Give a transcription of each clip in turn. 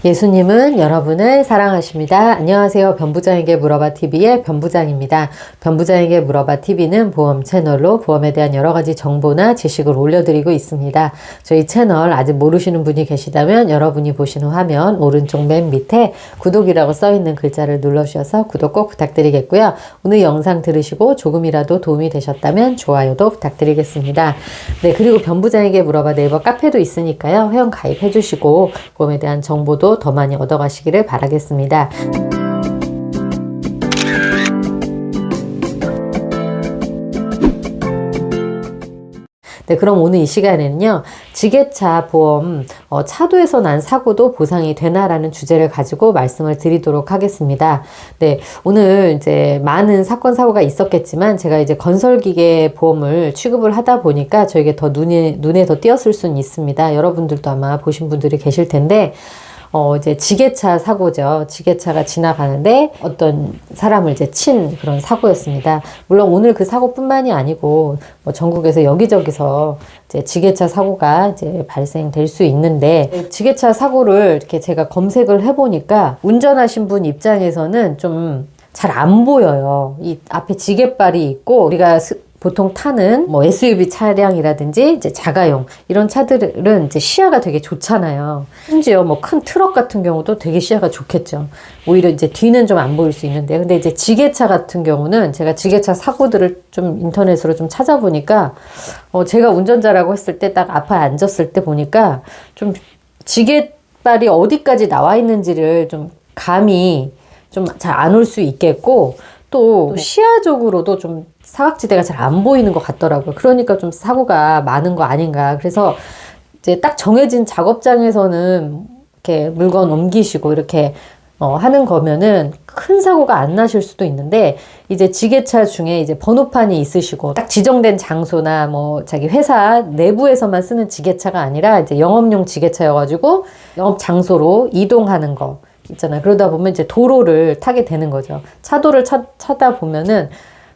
예수님은 여러분을 사랑하십니다. 안녕하세요. 변부장에게 물어봐 TV의 변부장입니다. 변부장에게 물어봐 TV는 보험 채널로 보험에 대한 여러 가지 정보나 지식을 올려드리고 있습니다. 저희 채널 아직 모르시는 분이 계시다면 여러분이 보시는 화면 오른쪽 맨 밑에 구독이라고 써있는 글자를 눌러주셔서 구독 꼭 부탁드리겠고요. 오늘 영상 들으시고 조금이라도 도움이 되셨다면 좋아요도 부탁드리겠습니다. 네, 그리고 변부장에게 물어봐 네이버 카페도 있으니까요. 회원 가입해 주시고 보험에 대한 정보도 더 많이 얻어가시기를 바라겠습니다. 네, 그럼 오늘 이 시간에는요, 지게차 보험, 차도에서 난 사고도 보상이 되나라는 주제를 가지고 말씀을 드리도록 하겠습니다. 네, 오늘 이제 많은 사건, 사고가 있었겠지만, 제가 이제 건설기계 보험을 취급을 하다 보니까 저에게 더 눈에 더 띄었을 수는 있습니다. 여러분들도 아마 보신 분들이 계실 텐데, 이제 지게차 사고죠. 지게차가 지나가는데 어떤 사람을 이제 친 그런 사고였습니다. 물론 오늘 그 사고뿐만이 아니고 뭐 전국에서 여기저기서 이제 지게차 사고가 이제 발생될 수 있는데, 지게차 사고를 이렇게 제가 검색을 해보니까 운전하신 분 입장에서는 좀 잘 안 보여요. 이 앞에 지게발이 있고 우리가 보통 타는 뭐 SUV 차량이라든지 이제 자가용 이런 차들은 이제 시야가 되게 좋잖아요. 심지어 뭐 큰 트럭 같은 경우도 되게 시야가 좋겠죠. 오히려 이제 뒤는 좀 안 보일 수 있는데, 근데 이제 지게차 같은 경우는 제가 지게차 사고들을 좀 인터넷으로 좀 찾아보니까 제가 운전자라고 했을 때 딱 앞에 앉았을 때 보니까 좀 지게발이 어디까지 나와 있는지를 좀 감이 좀 잘 안 올 수 있겠고, 또 시야적으로도 좀 사각지대가 잘 안 보이는 것 같더라고요. 그러니까 좀 사고가 많은 거 아닌가. 그래서 이제 딱 정해진 작업장에서는 이렇게 물건 옮기시고 이렇게 하는 거면은 큰 사고가 안 나실 수도 있는데, 이제 지게차 중에 이제 번호판이 있으시고 딱 지정된 장소나 뭐 자기 회사 내부에서만 쓰는 지게차가 아니라 이제 영업용 지게차여가지고 영업 장소로 이동하는 거 있잖아요. 그러다 보면 이제 도로를 타게 되는 거죠. 차도를 찾다 보면은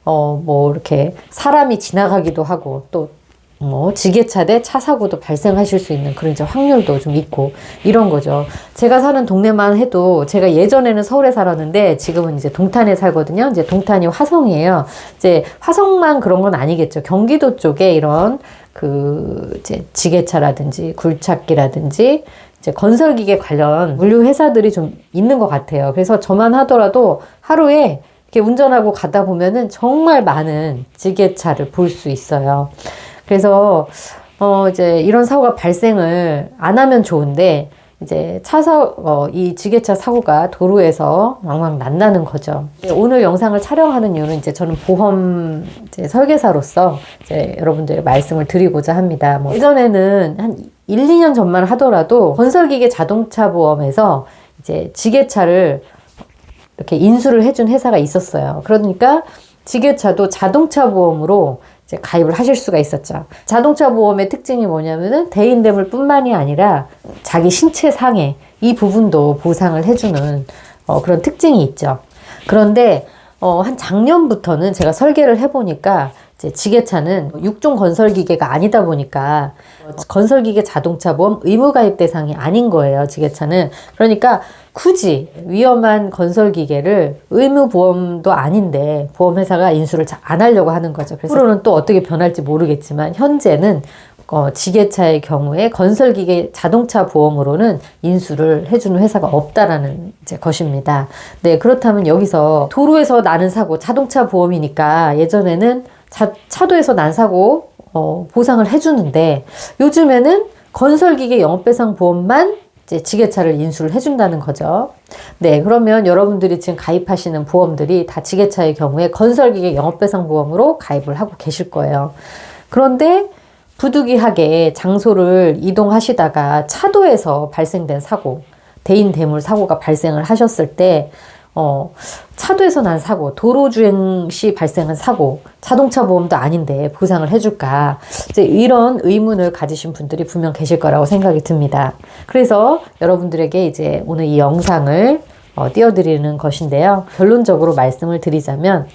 뭐 이렇게 사람이 지나가기도 하고, 또 뭐 지게차 대 차 사고도 발생하실 수 있는 그런 이제 확률도 좀 있고 이런 거죠. 제가 사는 동네만 해도, 제가 예전에는 서울에 살았는데 지금은 이제 동탄에 살거든요. 이제 동탄이 화성이에요. 이제 화성만 그런 건 아니겠죠. 경기도 쪽에 이런 이제 지게차라든지 굴착기라든지 이제 건설기계 관련 물류 회사들이 좀 있는 것 같아요. 그래서 저만 하더라도 하루에 이렇게 운전하고 가다 보면은 정말 많은 지게차를 볼 수 있어요. 그래서 이제 이런 사고가 발생을 안 하면 좋은데, 이제 이 지게차 사고가 도로에서 왕왕 난다는 거죠. 오늘 영상을 촬영하는 이유는 이제 저는 보험 이제 설계사로서 이제 여러분들의 말씀을 드리고자 합니다. 뭐 예전에는 한 1, 2년 전만 하더라도 건설기계 자동차 보험에서 이제 지게차를 이렇게 인수를 해준 회사가 있었어요. 그러니까 지게차도 자동차 보험으로 이제 가입을 하실 수가 있었죠. 자동차 보험의 특징이 뭐냐면은 대인대물 뿐만이 아니라 자기 신체 상해 이 부분도 보상을 해주는 그런 특징이 있죠. 그런데 한 작년부터는 제가 설계를 해보니까 이제 지게차는 육종 건설기계가 아니다 보니까 건설기계 자동차 보험 의무가입 대상이 아닌 거예요, 지게차는. 그러니까 굳이 위험한 건설기계를 의무보험도 아닌데 보험회사가 인수를 잘 안 하려고 하는 거죠. 그래서 앞으로는 또 어떻게 변할지 모르겠지만, 현재는 지게차의 경우에 건설기계 자동차 보험으로는 인수를 해주는 회사가 없다라는 이제 것입니다. 네, 그렇다면 여기서 도로에서 나는 사고, 자동차 보험이니까 예전에는 차도에서 난 사고 보상을 해주는데, 요즘에는 건설기계 영업배상 보험만 이제 지게차를 인수를 해준다는 거죠. 네, 그러면 여러분들이 지금 가입하시는 보험들이 다 지게차의 경우에 건설기계 영업배상 보험으로 가입을 하고 계실 거예요. 그런데 부득이하게 장소를 이동하시다가 차도에서 발생된 사고, 대인대물 사고가 발생을 하셨을 때 차도에서 난 사고, 도로주행 시 발생한 사고, 자동차 보험도 아닌데 보상을 해줄까? 이제 이런 의문을 가지신 분들이 분명 계실 거라고 생각이 듭니다. 그래서 여러분들에게 이제 오늘 이 영상을 띄워드리는 것인데요. 결론적으로 말씀을 드리자면,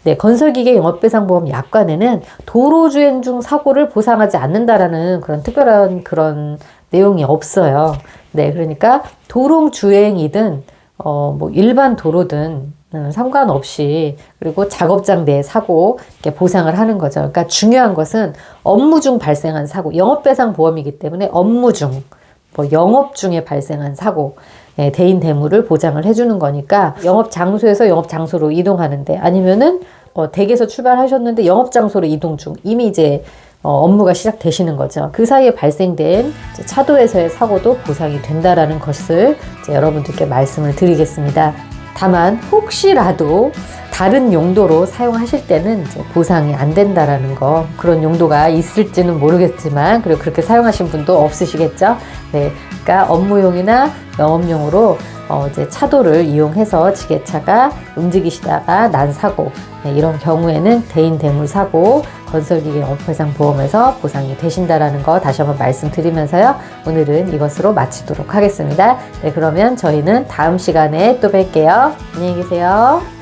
네, 건설기계 영업배상보험 약관에는 도로주행 중 사고를 보상하지 않는다라는 그런 특별한 그런 내용이 없어요. 네, 그러니까 도롱 주행이든 뭐 일반 도로든 상관없이, 그리고 작업장 내 사고 이렇게 보상을 하는 거죠. 그러니까 중요한 것은 업무 중 발생한 사고, 영업배상 보험이기 때문에 업무 중, 뭐 영업 중에 발생한 사고, 대인 대무를 보장을 해주는 거니까, 영업 장소에서 영업 장소로 이동하는데, 아니면은 댁에서 출발하셨는데 영업 장소로 이동 중, 이미 이제 업무가 시작되시는 거죠. 그 사이에 발생된 차도에서의 사고도 보상이 된다라는 것을 이제 여러분들께 말씀을 드리겠습니다. 다만 혹시라도 다른 용도로 사용하실 때는 이제 보상이 안 된다라는 거, 그런 용도가 있을지는 모르겠지만, 그리고 그렇게 사용하신 분도 없으시겠죠. 네, 그러니까 업무용이나 영업용으로 이제 차도를 이용해서 지게차가 움직이시다가 난 사고, 네, 이런 경우에는 대인 대물 사고, 건설기계 영업배상 보험에서 보상이 되신다라는 거 다시 한번 말씀드리면서요, 오늘은 이것으로 마치도록 하겠습니다. 네, 그러면 저희는 다음 시간에 또 뵐게요. 안녕히 계세요.